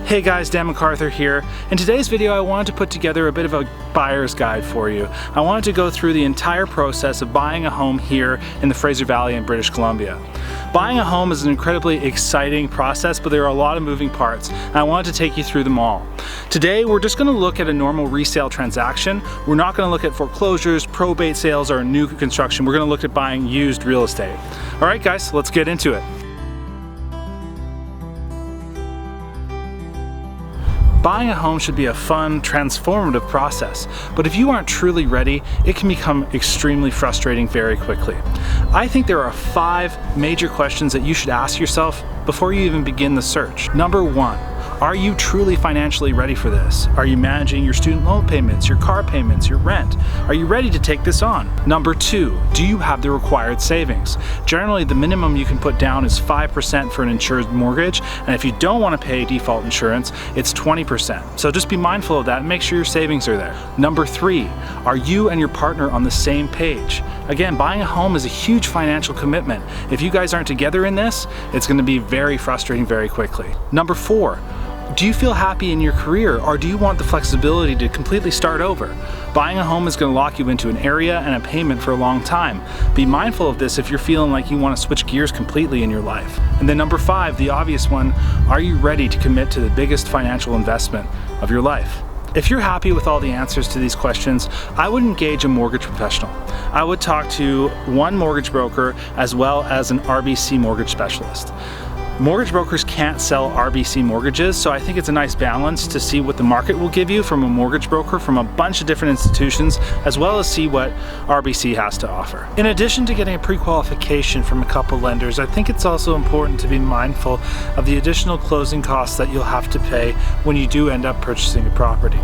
Hey guys, Dan McArthur here. In today's video I wanted to put together a bit of a buyer's guide for you. I wanted to go through the entire process of buying a home here in the Fraser Valley in British Columbia. Buying a home is an incredibly exciting process, but there are a lot of moving parts, and I wanted to take you through them all. Today we're just going to look at a normal resale transaction. We're not going to look at foreclosures, probate sales, or new construction. We're going to look at buying used real estate. Alright guys, let's get into it. Buying a home should be a fun, transformative process, but if you aren't truly ready, it can become extremely frustrating very quickly. I think there are 5 major questions that you should ask yourself before you even begin the search. Number 1, are you truly financially ready for this? Are you managing your student loan payments, your car payments, your rent? Are you ready to take this on? Number 2, do you have the required savings? Generally, the minimum you can put down is 5% for an insured mortgage, and if you don't want to pay default insurance, it's 20%. So just be mindful of that and make sure your savings are there. Number 3, are you and your partner on the same page? Again, buying a home is a huge financial commitment. If you guys aren't together in this, it's going to be very frustrating very quickly. Number 4, do you feel happy in your career, or do you want the flexibility to completely start over? Buying a home is going to lock you into an area and a payment for a long time. Be mindful of this if you're feeling like you want to switch gears completely in your life. And then number 5, the obvious one, are you ready to commit to the biggest financial investment of your life? If you're happy with all the answers to these questions, I would engage a mortgage professional. I would talk to one mortgage broker as well as an RBC mortgage specialist. Mortgage brokers can't sell RBC mortgages, so I think it's a nice balance to see what the market will give you from a mortgage broker from a bunch of different institutions, as well as see what RBC has to offer. In addition to getting a pre-qualification from a couple lenders, I think it's also important to be mindful of the additional closing costs that you'll have to pay when you do end up purchasing a property.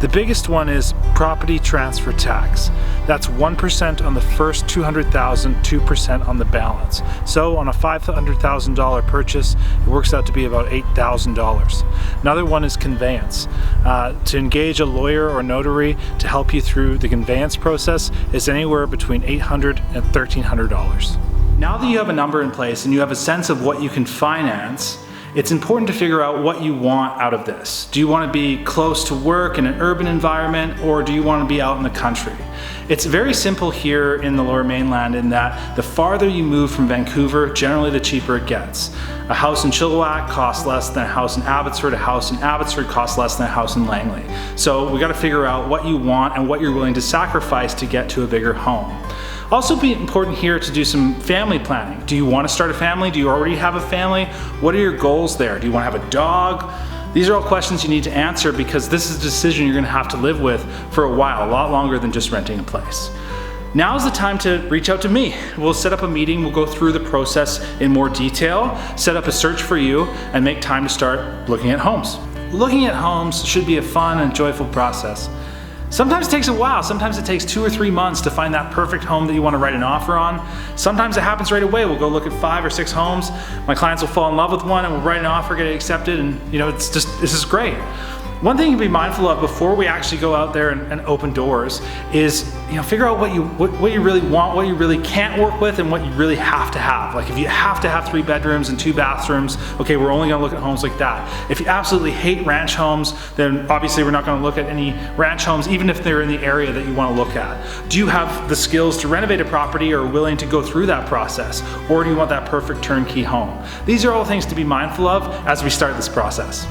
The biggest one is property transfer tax. That's 1% on the first $200,000, 2% on the balance. So on a $500,000 purchase, it works out to be about $8,000. Another one is conveyance. To engage a lawyer or notary to help you through the conveyance process is anywhere between $800 and $1,300. Now that you have a number in place and you have a sense of what you can finance, it's important to figure out what you want out of this. Do you want to be close to work in an urban environment, or do you want to be out in the country? It's very simple here in the Lower Mainland in that the farther you move from Vancouver, generally the cheaper it gets. A house in Chilliwack costs less than a house in Abbotsford. A house in Abbotsford costs less than a house in Langley. So we got to figure out what you want and what you're willing to sacrifice to get to a bigger home. Also be important here to do some family planning. Do you want to start a family? Do you already have a family? What are your goals there? Do you want to have a dog? These are all questions you need to answer because this is a decision you're going to have to live with for a while, a lot longer than just renting a place. Now is the time to reach out to me. We'll set up a meeting, we'll go through the process in more detail, set up a search for you, and make time to start looking at homes. Looking at homes should be a fun and joyful process. Sometimes it takes a while. Sometimes it takes 2 or 3 months to find that perfect home that you want to write an offer on. Sometimes it happens right away. We'll go look at 5 or 6 homes. My clients will fall in love with one and we'll write an offer, get it accepted, and this is great. One thing to be mindful of before we actually go out there and open doors is, figure out what you really want, what you really can't work with, and what you really have to have. Like if you have to have 3 bedrooms and 2 bathrooms, okay, we're only gonna look at homes like that. If you absolutely hate ranch homes, then obviously we're not gonna look at any ranch homes, even if they're in the area that you wanna look at. Do you have the skills to renovate a property or are willing to go through that process? Or do you want that perfect turnkey home? These are all things to be mindful of as we start this process.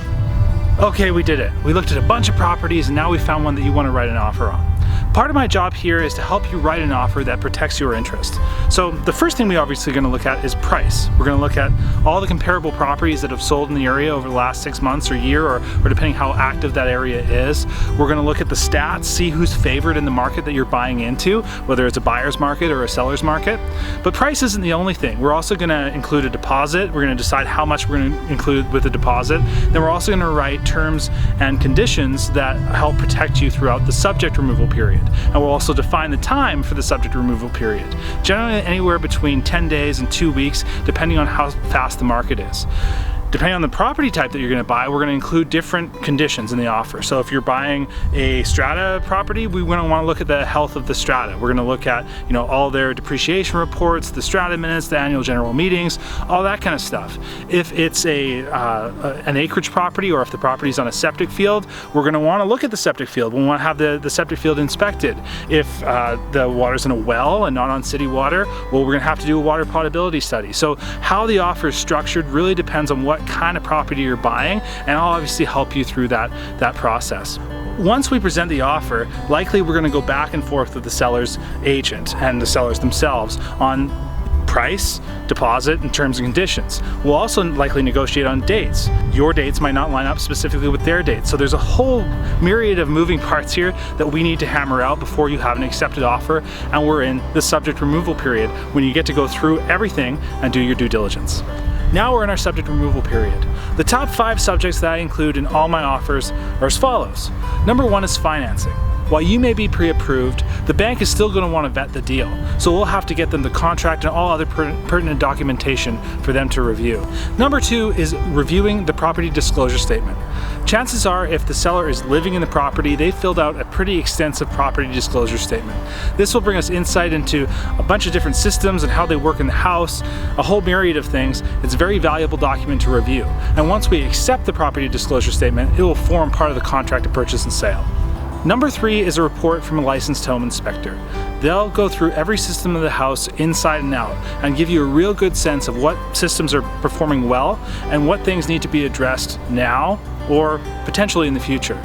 Okay, we did it. We looked at a bunch of properties and now we found one that you want to write an offer on. Part of my job here is to help you write an offer that protects your interest. So the first thing we're obviously going to look at is price. We're going to look at all the comparable properties that have sold in the area over the last 6 months or year, or depending how active that area is. We're going to look at the stats, see who's favored in the market that you're buying into, whether it's a buyer's market or a seller's market. But price isn't the only thing. We're also going to include a deposit. We're going to decide how much we're going to include with the deposit. Then we're also going to write terms and conditions that help protect you throughout the subject removal period. And we'll also define the time for the subject removal period. Generally anywhere between 10 days and 2 weeks, depending on how fast the market is. Depending on the property type that you're going to buy, we're going to include different conditions in the offer. So if you're buying a strata property, we're going to want to look at the health of the strata. We're going to look at, all their depreciation reports, the strata minutes, the annual general meetings, all that kind of stuff. If it's an acreage property, or if the property is on a septic field, we're going to want to look at the septic field. We want to have the septic field inspected. If the water's in a well and not on city water, well, we're going to have to do a water potability study. So how the offer is structured really depends on what kind of property you're buying, and I'll obviously help you through that process. Once we present the offer, likely we're going to go back and forth with the seller's agent and the sellers themselves on price, deposit, and terms and conditions. We'll also likely negotiate on dates. Your dates might not line up specifically with their dates. So there's a whole myriad of moving parts here that we need to hammer out before you have an accepted offer, and we're in the subject removal period when you get to go through everything and do your due diligence. Now we're in our subject removal period. The top 5 subjects that I include in all my offers are as follows. Number 1 is financing. While you may be pre-approved, the bank is still going to want to vet the deal, so we'll have to get them the contract and all other pertinent documentation for them to review. Number 2 is reviewing the property disclosure statement. Chances are, if the seller is living in the property, they filled out a pretty extensive property disclosure statement. This will bring us insight into a bunch of different systems and how they work in the house, a whole myriad of things. It's a very valuable document to review. And once we accept the property disclosure statement, it will form part of the contract of purchase and sale. Number 3 is a report from a licensed home inspector. They'll go through every system of the house inside and out and give you a real good sense of what systems are performing well and what things need to be addressed now or potentially in the future.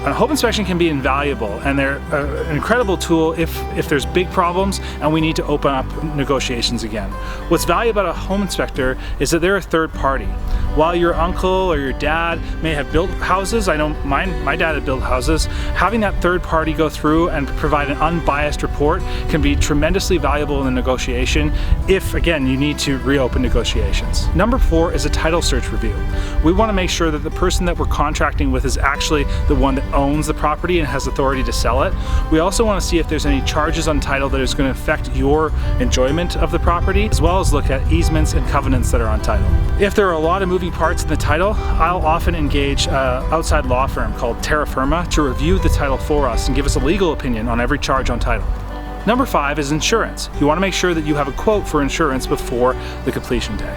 A home inspection can be invaluable, and they're an incredible tool if there's big problems and we need to open up negotiations again. What's valuable about a home inspector is that they're a third party. While your uncle or your dad may have built houses, I know my dad had built houses, having that third party go through and provide an unbiased report can be tremendously valuable in the negotiation if, again, you need to reopen negotiations. Number 4 is a title search review. We want to make sure that the person that we're contracting with is actually the one that owns the property and has authority to sell it. We also want to see if there's any charges on title that is going to affect your enjoyment of the property, as well as look at easements and covenants that are on title. If there are a lot of moving parts in the title, I'll often engage an outside law firm called Terra Firma to review the title for us and give us a legal opinion on every charge on title. Number 5 is insurance. You want to make sure that you have a quote for insurance before the completion day.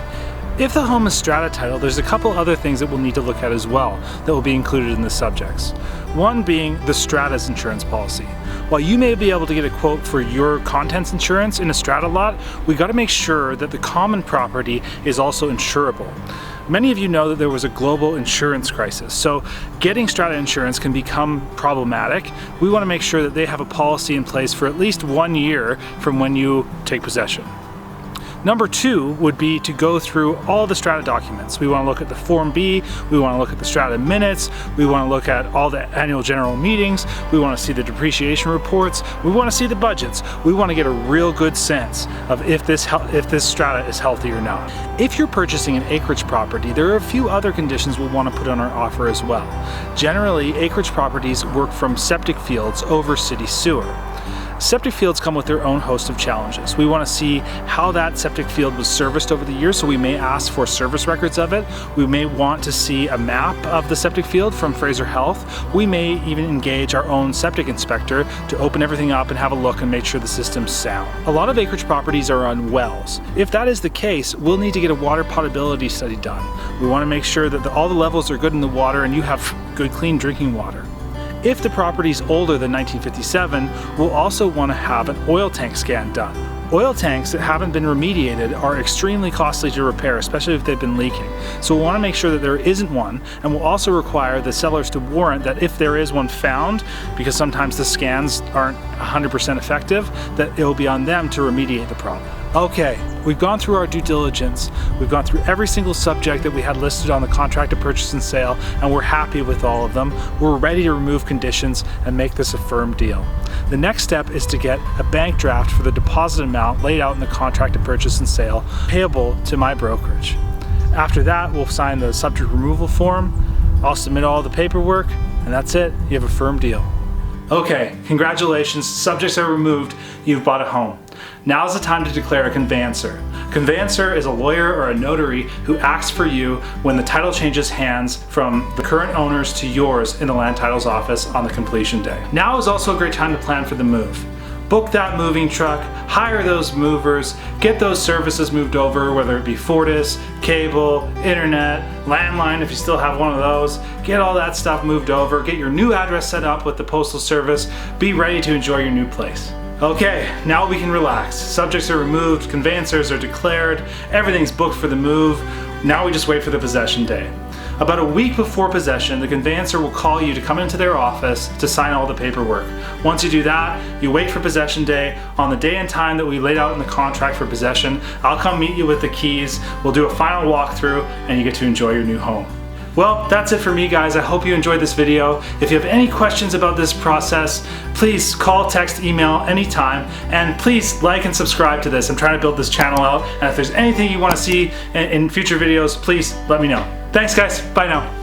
If the home is strata title, there's a couple other things that we'll need to look at as well that will be included in the subjects. One being the strata's insurance policy. While you may be able to get a quote for your contents insurance in a strata lot, we got to make sure that the common property is also insurable. Many of you know that there was a global insurance crisis, so getting strata insurance can become problematic. We want to make sure that they have a policy in place for at least 1 year from when you take possession. Number 2 would be to go through all the strata documents. We want to look at the Form B, we want to look at the strata minutes, we want to look at all the annual general meetings, we want to see the depreciation reports, we want to see the budgets. We want to get a real good sense of if this strata is healthy or not. If you're purchasing an acreage property, there are a few other conditions we'll want to put on our offer as well. Generally, acreage properties work from septic fields over city sewer. Septic fields come with their own host of challenges. We want to see how that septic field was serviced over the years, so we may ask for service records of it. We may want to see a map of the septic field from Fraser Health. We may even engage our own septic inspector to open everything up and have a look and make sure the system's sound. A lot of acreage properties are on wells. If that is the case, we'll need to get a water potability study done. We want to make sure that all the levels are good in the water and you have good, clean drinking water. If the property is older than 1957, we'll also want to have an oil tank scan done. Oil tanks that haven't been remediated are extremely costly to repair, especially if they've been leaking. So we'll want to make sure that there isn't one, and we'll also require the sellers to warrant that if there is one found, because sometimes the scans aren't 100% effective, that it will be on them to remediate the problem. Okay, we've gone through our due diligence. We've gone through every single subject that we had listed on the contract of purchase and sale, and we're happy with all of them. We're ready to remove conditions and make this a firm deal. The next step is to get a bank draft for the deposit amount laid out in the contract of purchase and sale, payable to my brokerage. After that, we'll sign the subject removal form. I'll submit all the paperwork, and that's it. You have a firm deal. Okay, congratulations, subjects are removed, you've bought a home. Now's the time to declare a conveyancer. Conveyancer is a lawyer or a notary who acts for you when the title changes hands from the current owners to yours in the land titles office on the completion day. Now is also a great time to plan for the move. Book that moving truck, hire those movers, get those services moved over, whether it be Fortis, cable, internet, landline if you still have one of those. Get all that stuff moved over, get your new address set up with the Postal Service, be ready to enjoy your new place. Okay, now we can relax. Subjects are removed, conveyancers are declared, everything's booked for the move. Now we just wait for the possession day. About a week before possession, the conveyancer will call you to come into their office to sign all the paperwork. Once you do that, you wait for possession day. On the day and time that we laid out in the contract for possession, I'll come meet you with the keys, we'll do a final walkthrough, and you get to enjoy your new home. Well, that's it for me, guys. I hope you enjoyed this video. If you have any questions about this process, please call, text, email anytime, and please like and subscribe to this. I'm trying to build this channel out, and if there's anything you want to see in future videos, please let me know. Thanks, guys. Bye now.